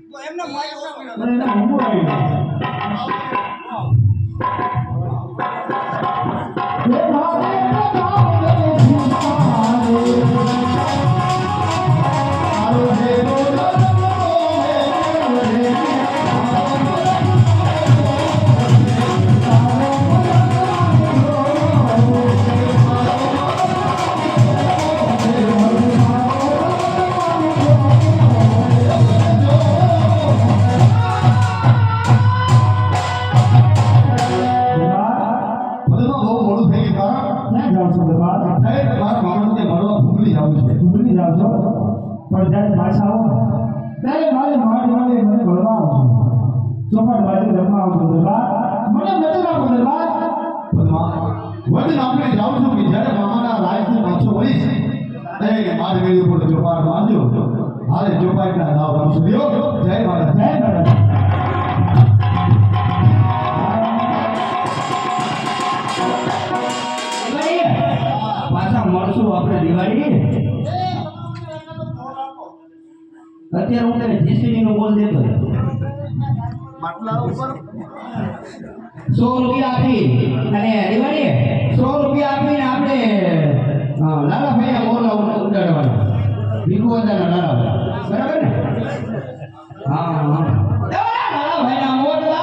તો એમને મારી ઓછો પણ જ્યારે પાછા આવો ત્યારે મારી મને ભણવા આવજો ચોપાટ બાજુ રમવા આવજો મને મજા રાખો વચન આપણે જાઉં છું કે જ્યારે મામાના રાજની પાછો વળી છે એ મારી વેલી ઉપર ચોપાટ બાંધ્યો હાલે ચોપાટના દાવ રમશું જય મહારાજ જય મહારાજ પાછા મળશું આપણે દિવાળી અત્યારે હું તને જીસીડી નો બોલ દેતો માટલા ઉપર 100 રૂપિયા આપી અને દિવાળી 100 રૂપિયા આપીને આપણે લાલાભાઈના મોરલા ઉડાડવાના વિકુવંતાના લાલાભાઈ બરાબર ને હા લાલાભાઈના મોરલા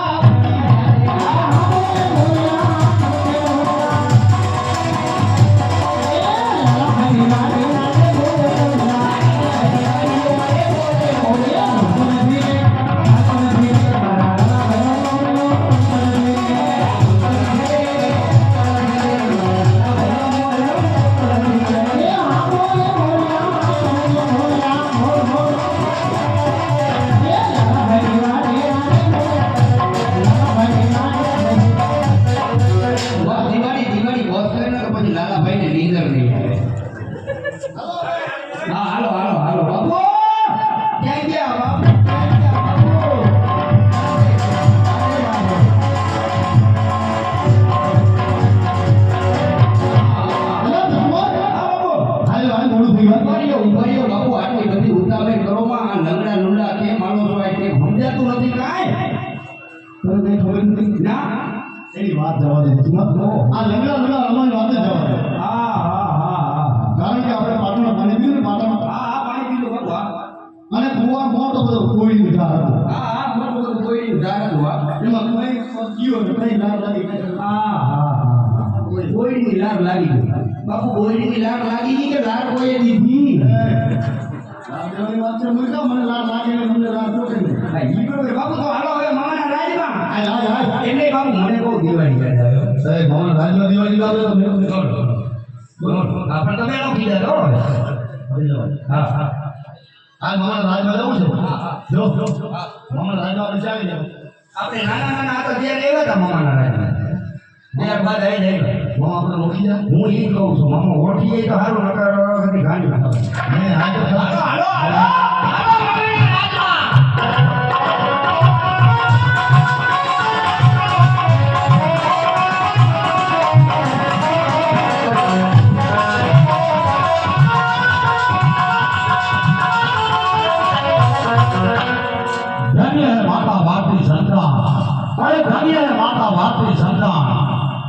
એની વાત જવા દે આ લંગડા અમારી વાત જ જવા દે કારણ કે આપણે પાટણ પાણી પીવું ને પાટણ પાણી પીધું બાપુ અને કુવા મોટો બધો કોઈ ઉધાર હતો મોટું બધું કોઈ ઉધાર હતું એમાં કોઈ કીયો કઈ લાગ લાગી કોઈની લાગ લાગી ગઈ બાપુ કોઈની લાગ લાગી ગઈ કે લાગ કોઈએ દીધી લાગવાની વાત છે મને લાગ લાગે મને લાગ તો કે બાપુ તો હાલો હવે મામાના રાજમાં હાય એટલે બાપુ મને બહુ દિવાળી યાદ આવ્યો સાહેબ મામાના રાજમાં દિવાળી લાગે તો મેં બોલો આપણે તમે એનો કીધા તો હા આ મામાના રાજમાં જવું છે જો મામાના રાજમાં આપણે ચાલી જાવ આપણે નાના હતા ત્યારે આવ્યા હતા મામાના રાજમાં ત્યારબાદ આવી જાય મામા આપણે ઓળખી જાય હું એ કહું છું મામા ઓળખી જાય તો સારું નકર કદી ગાંડી હાલો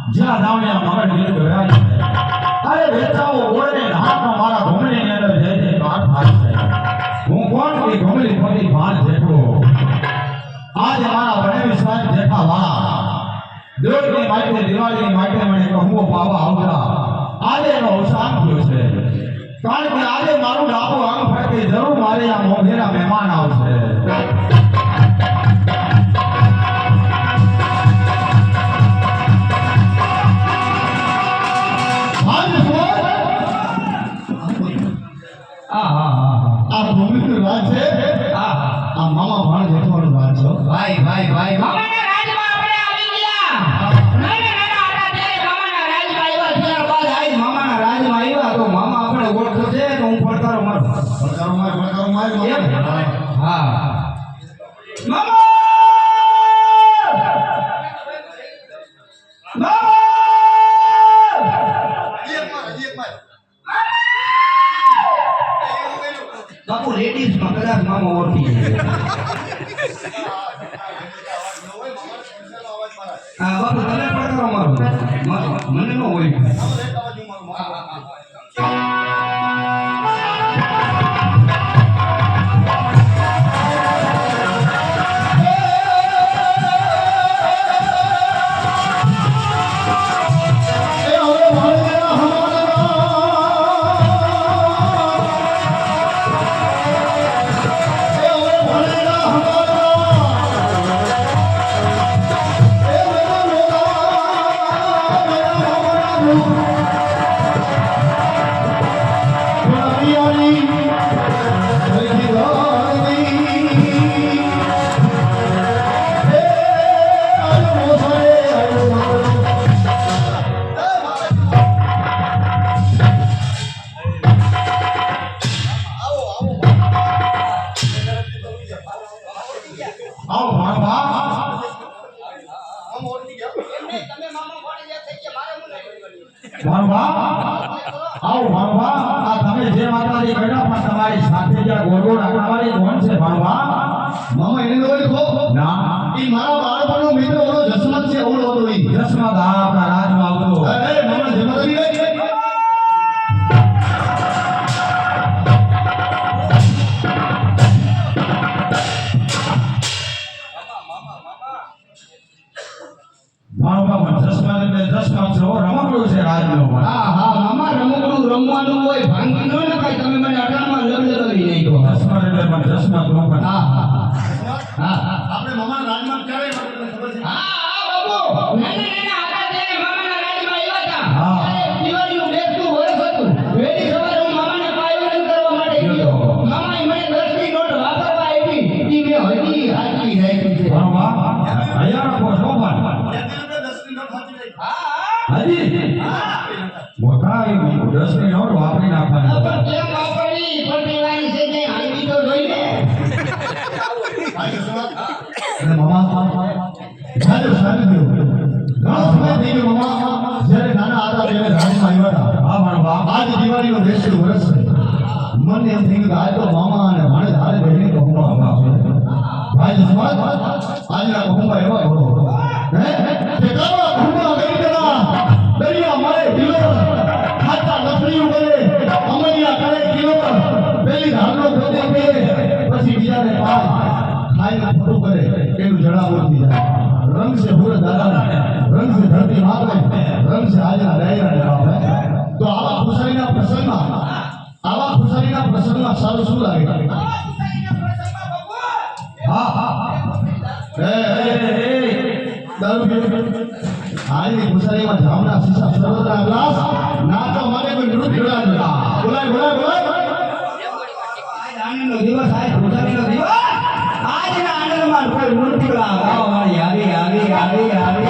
જ્યાં જાવણ્યા મગન ગીત ગવાય અરે વેચાવો ઓળે હાથમાં મારા ઘોમણી ની અંદર જય જય વાત થાય છે હું કોણ કે ઘોમણી ફરી ભાન જેઠો આજ મારા બને વિશ્વાસ જેઠા વાળા દેવની માટે દિવાળીની માટે મને કહુઓ પાવા આવતા આજે એનો અવસાન થયો છે કારણ કે આજે મારું ડાબુ અંગ ફરકે જરૂર મારે આ મોઢેરા મહેમાન આવશે આ ભૂમિનું રાજ છે આ મામા ભાણ જેઠવાનું રાજ છે ભાઈ મામાના રાજમાં આપણે આવી ગયા નાના હતા ત્યારે મામાના રાજમાં આવ્યા ત્યારબાદ આજ મામાના રાજમાં આવ્યા તો મામા આપણે ઓળખશે તો હું પડકારો માર એમ હા મામા બાપુ લેડીઝ માં કદાચ મામા ઓળખી હા બાપુ તમે પણ કરો મારું મને ન હોય આવો ભાણવા તમે મામા કોણી જે થઈ ગયા મારે હું નહીં ભાણવા આવો ભાણવા આ તમે જે માતાજી બેઠા પણ તમારી સાથે જ્યાં ગોળગોળ આંગણવાડી કોણ છે ભાણવા મામા એને તો ઓળખો ના ઈ મારા બાળપણનો મિત્ર ઓલો જસમત છે ઓલો હતો ઈ જસમત આ આપણા રાજમાં આવતો અરે મામા જમાદારી ગઈ ભાણવા પણ જસમત એટલે જસમત છે રમકડું છે રાજનો હા હા મામા રમકડું રમવાનું હોય ભાંગી ન નખાય તમે મને અટાણમાં લબલબાવી નહીં તો જસમત એટલે પણ જસમત નો પણ હા હા હા હા આપણે મામાના રાજમાં ક્યારે વાત તમને ખબર છે હા બાપુ નાના નાના હતા ત્યારે મામાના રાજમાં આવ્યા હતા હા. અને દિવાળીનું બેસતું વર્ષ હતું વહેલી સવારે હું મામાને પાયવરણ કરવા માટે ગયો મામાએ મને 10 ની નોટ વાપરવા આપી ઈ મેં હજી હાચવી રાખી છે ભાણવા અહીંયા રાખો છો પણ હજી મોટા એ 10 ની નોટ વાપરી નાખવાની પણ કેમ વાપરવી પટેવાની છે કે હાલવી તો જોઈએ અને મામા જાજો સારી ગયો ઘણો સમય થઈ ગયો મામા જ્યારે નાના હતા ત્યારે રાજમાં આવ્યા હતા હા ભાણવા આજ દિવાળીનો બેસતું વર્ષ છે મને એમ થયું કે આજ તો મામા અને ભાણેજ હારે બેસીને કહુંબા આવશે ભાઈ જસમત આજના કહુંબા એવા બોલો હે કે કાવા કહુંબા કરી દેના દરિયા મારે ઢીલો ખાતા લસણી ઉગલે અમરિયા કરે કિલો પેલી ધારનો પોતે કે પછી બીજાને પાય ખાઈને ખોટું કરે એનું જણાવો થઈ જાય રંગ છે પૂરે દાદા રંગ છે ધરતી માતા રંગ છે આજના ડાયરા બાપ તો આવા ખુશાલીના પ્રસંગમાં સારું શું લાગે હા હા હે દારૂ પીવું આજની ખુશાલીમાં જામના શીશા સર્વદા ગ્લાસ ના તો મારે કોઈ નૃત્ય બોલાય બોલાય આનંદનો દિવસ આજ ખુશાલીનો દિવસ આજના આનંદમાં કોઈ મૂર્તિ ગાવા વાળી આવી આવી આવી આવી